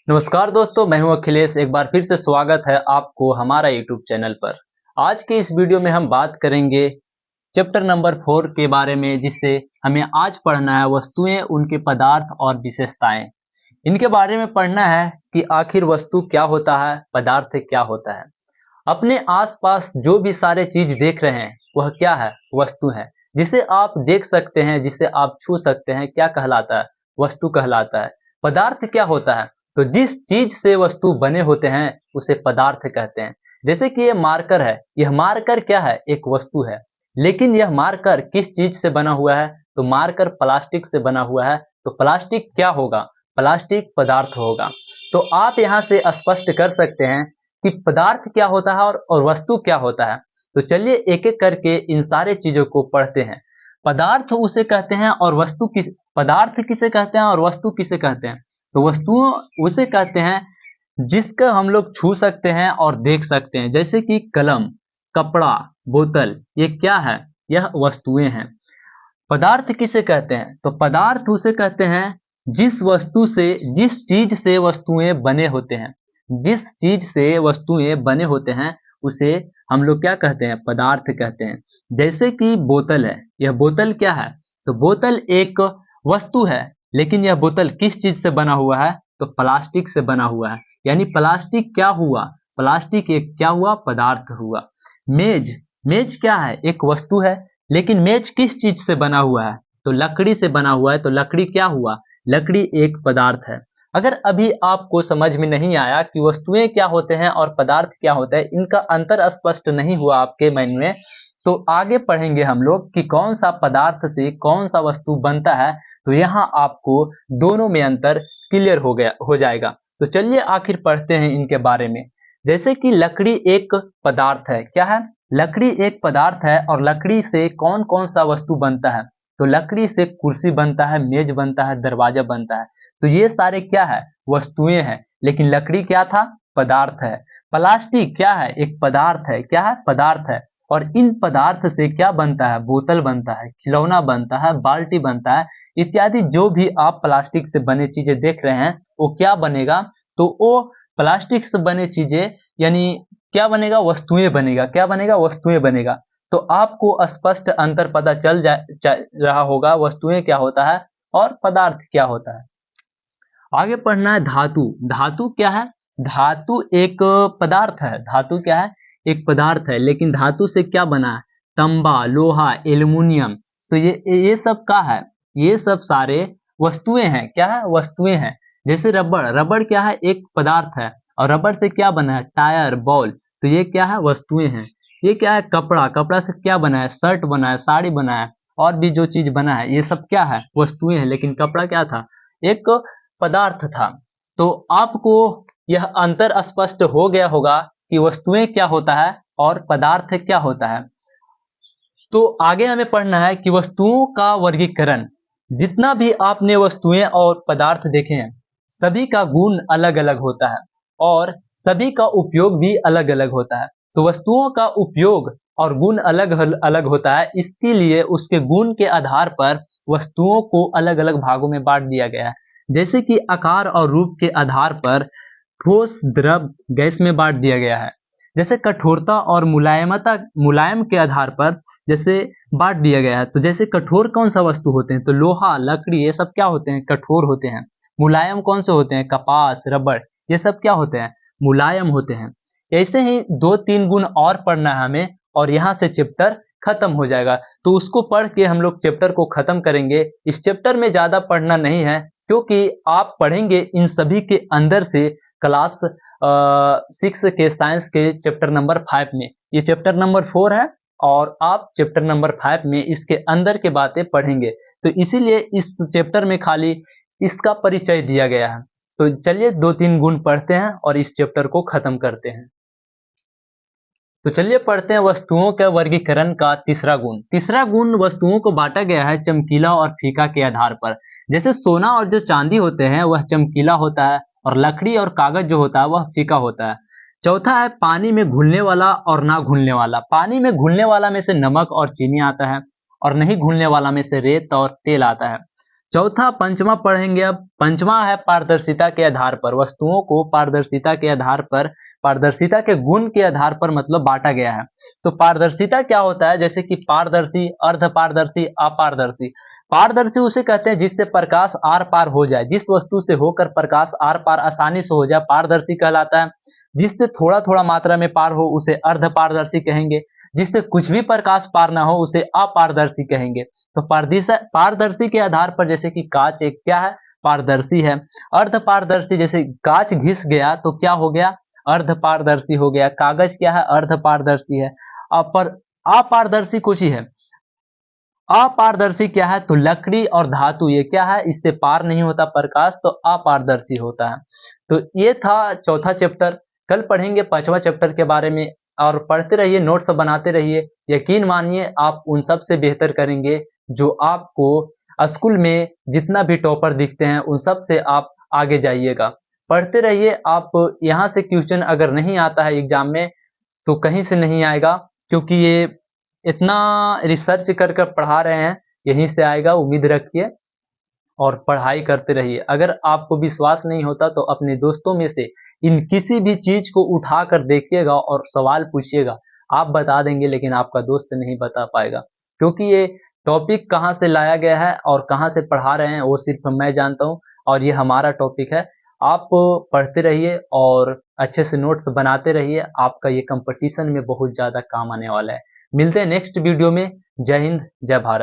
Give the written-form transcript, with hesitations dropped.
नमस्कार दोस्तों, मैं हूं अखिलेश। एक बार फिर से स्वागत है आपको हमारा यूट्यूब चैनल पर। आज के इस वीडियो में हम बात करेंगे चैप्टर नंबर 4 के बारे में, जिससे हमें आज पढ़ना है वस्तुएं, उनके पदार्थ और विशेषताएं। इनके बारे में पढ़ना है कि आखिर वस्तु क्या होता है, पदार्थ क्या होता है। अपने आसपास जो भी सारे चीज देख रहे हैं वह क्या है? वस्तु है। जिसे आप देख सकते हैं, जिसे आप छू सकते हैं, क्या कहलाता है? वस्तु कहलाता है। पदार्थ क्या होता है? तो जिस चीज से वस्तु बने होते हैं उसे पदार्थ कहते हैं। जैसे कि ये मार्कर है, यह मार्कर क्या है? एक वस्तु है। लेकिन यह मार्कर किस चीज से बना हुआ है? तो मार्कर प्लास्टिक से बना हुआ है। तो प्लास्टिक क्या होगा? प्लास्टिक पदार्थ होगा। तो आप यहाँ से स्पष्ट कर सकते हैं कि पदार्थ क्या होता है और वस्तु क्या होता है। तो चलिए एक एक करके इन सारे चीजों को पढ़ते हैं। पदार्थ उसे कहते हैं और वस्तु किस पदार्थ किसे कहते हैं और वस्तु किसे कहते हैं? तो वस्तुओं उसे कहते हैं जिसका हम लोग छू सकते हैं और देख सकते हैं। जैसे कि कलम, कपड़ा, बोतल, ये क्या है? यह वस्तुएं हैं। पदार्थ किसे कहते हैं? तो पदार्थ उसे कहते हैं जिस चीज से वस्तुएं बने होते हैं। जिस चीज से वस्तुएं बने होते हैं उसे हम लोग क्या कहते हैं? पदार्थ कहते हैं। जैसे कि बोतल है, यह बोतल क्या है? तो बोतल एक वस्तु है। लेकिन यह बोतल किस चीज से बना हुआ है? तो प्लास्टिक से बना हुआ है। यानी प्लास्टिक क्या हुआ? प्लास्टिक एक क्या हुआ? पदार्थ हुआ। मेज, मेज क्या है? एक वस्तु है। लेकिन मेज किस चीज से बना हुआ है? तो लकड़ी से बना हुआ है। तो लकड़ी क्या हुआ? लकड़ी एक पदार्थ है। अगर अभी आपको समझ में नहीं आया कि वस्तुएं क्या होते हैं और पदार्थ क्या होता है, इनका अंतर स्पष्ट नहीं हुआ आपके मन में, तो आगे पढ़ेंगे हम लोग कि कौन सा पदार्थ से कौन सा वस्तु बनता है। तो यहाँ आपको दोनों में अंतर क्लियर हो जाएगा। तो चलिए आखिर पढ़ते हैं इनके बारे में। जैसे कि लकड़ी एक पदार्थ है। क्या है? लकड़ी एक पदार्थ है। और लकड़ी से कौन कौन सा वस्तु बनता है? तो लकड़ी से कुर्सी बनता है, मेज बनता है, दरवाजा बनता है। तो ये सारे क्या है? वस्तुएं हैं। लेकिन लकड़ी क्या था? पदार्थ है। प्लास्टिक क्या है? एक पदार्थ है। क्या है? पदार्थ है। और इन पदार्थ से क्या बनता है? बोतल बनता है, खिलौना बनता है, बाल्टी बनता है, इत्यादि। जो भी आप प्लास्टिक से बने चीजें देख रहे हैं वो क्या बनेगा? तो वो प्लास्टिक से बने चीजें, यानी क्या बनेगा? वस्तुएं बनेगा। क्या बनेगा? वस्तुएं बनेगा। तो आपको स्पष्ट अंतर पता चल रहा होगा वस्तुएं क्या होता है और पदार्थ क्या होता है। आगे पढ़ना है धातु। धातु क्या है? धातु एक पदार्थ है। धातु क्या है? एक पदार्थ है। लेकिन धातु से क्या बना है? तांबा, लोहा, एल्युमिनियम। तो ये सब क्या है? ये सब सारे वस्तुएं हैं। क्या है? वस्तुएं हैं। जैसे रबड़, रबड़ क्या है? एक पदार्थ है। और रबड़ से क्या बना है? Tyre, ball. तो ये क्या है? वस्तुएं हैं। ये क्या है? कपड़ा, कपड़ा से क्या बना है? शर्ट बना है, साड़ी बना है, और भी जो चीज बना है, ये सब क्या है? वस्तुएं हैं। लेकिन कपड़ा क्या था? एक पदार्थ था। तो आपको यह अंतर स्पष्ट हो गया होगा कि वस्तुएं क्या होता है और पदार्थ क्या होता है। तो आगे हमें पढ़ना है कि वस्तुओं का वर्गीकरण। जितना भी आपने वस्तुएं और पदार्थ देखे हैं, सभी का गुण अलग अलग होता है और सभी का उपयोग भी अलग अलग होता है। तो वस्तुओं का उपयोग और गुण अलग अलग होता है। इसके लिए उसके गुण के आधार पर वस्तुओं को अलग अलग भागों में बांट दिया गया है। जैसे कि आकार और रूप के आधार पर ठोस, द्रव, गैस में बांट दिया गया है। जैसे कठोरता और मुलायम के आधार पर जैसे बांट दिया गया है। तो जैसे कठोर कौन सा वस्तु होते हैं? तो लोहा, लकड़ी, ये सब क्या होते हैं? कठोर होते हैं। मुलायम कौन से होते हैं? कपास, रबड़, ये सब क्या होते हैं? मुलायम होते हैं। ऐसे ही दो तीन गुण और पढ़ना है हमें, और यहाँ से चैप्टर खत्म हो जाएगा। तो उसको पढ़ के हम लोग चैप्टर को खत्म करेंगे। इस चैप्टर में ज्यादा पढ़ना नहीं है, क्योंकि आप पढ़ेंगे इन सभी के अंदर से क्लास 6 के साइंस के चैप्टर नंबर 5 में। ये चैप्टर नंबर 4 है और आप चैप्टर नंबर 5 में इसके अंदर के बातें पढ़ेंगे। तो इसीलिए इस चैप्टर में खाली इसका परिचय दिया गया है। तो चलिए दो तीन गुण पढ़ते हैं और इस चैप्टर को खत्म करते हैं। तो चलिए पढ़ते हैं वस्तुओं के वर्गीकरण का तीसरा गुण। तीसरा गुण, वस्तुओं को बांटा गया है चमकीला और फीका के आधार पर। जैसे सोना और जो चांदी होते हैं वह चमकीला होता है, और लकड़ी और कागज जो होता है वह फीका होता है। चौथा है पानी में घुलने वाला और ना घुलने वाला। पानी में घुलने वाला में से नमक और चीनी आता है, और नहीं घुलने वाला में से रेत और तेल आता है। चौथा पंचमा पढ़ेंगे। अब पंचमा है पारदर्शिता के आधार पर। वस्तुओं को पारदर्शिता के आधार पर, पारदर्शिता के गुण के आधार पर मतलब बांटा गया है। तो पारदर्शिता क्या होता है, जैसे कि पारदर्शी, अर्धपारदर्शी, अपारदर्शी। पारदर्शी उसे कहते हैं जिससे प्रकाश आर पार हो जाए, जिस वस्तु से होकर प्रकाश आर पार आसानी से हो जाए पारदर्शी कहलाता है। जिससे थोड़ा थोड़ा मात्रा में पार हो उसे अर्धपारदर्शी कहेंगे। जिससे कुछ भी प्रकाश पार ना हो उसे अपारदर्शी कहेंगे। तो पारदर्शी के आधार पर, जैसे कि कांच एक क्या है, पारदर्शी है। अर्धपारदर्शी, जैसे कांच घिस गया तो क्या हो गया, अर्धपारदर्शी हो गया। कागज क्या है, अर्धपारदर्शी है। अपर अपारदर्शी कुछ ही है। अपारदर्शी क्या है, तो लकड़ी और धातु, ये क्या है, इससे पार नहीं होता प्रकाश, तो अपारदर्शी होता है। तो ये था चौथा चैप्टर। कल पढ़ेंगे पांचवा चैप्टर के बारे में। और पढ़ते रहिए, नोट्स बनाते रहिए। यकीन मानिए आप उन सब से बेहतर करेंगे जो आपको स्कूल में जितना भी टॉपर दिखते हैं, उन सब से आप आगे जाइएगा। पढ़ते रहिए। आप यहाँ से क्वेश्चन अगर नहीं आता है एग्जाम में तो कहीं से नहीं आएगा, क्योंकि ये इतना रिसर्च कर कर पढ़ा रहे हैं, यहीं से आएगा, उम्मीद रखिए और पढ़ाई करते रहिए। अगर आपको विश्वास नहीं होता तो अपने दोस्तों में से इन किसी भी चीज को उठा कर देखिएगा और सवाल पूछिएगा। आप बता देंगे लेकिन आपका दोस्त नहीं बता पाएगा, क्योंकि ये टॉपिक कहाँ से लाया गया है और कहाँ से पढ़ा रहे हैं वो सिर्फ मैं जानता हूँ, और ये हमारा टॉपिक है। आप पढ़ते रहिए और अच्छे से नोट्स बनाते रहिए। आपका ये कंपटीशन में बहुत ज़्यादा काम आने वाला है। मिलते हैं नेक्स्ट वीडियो में। जय हिंद, जय भारत।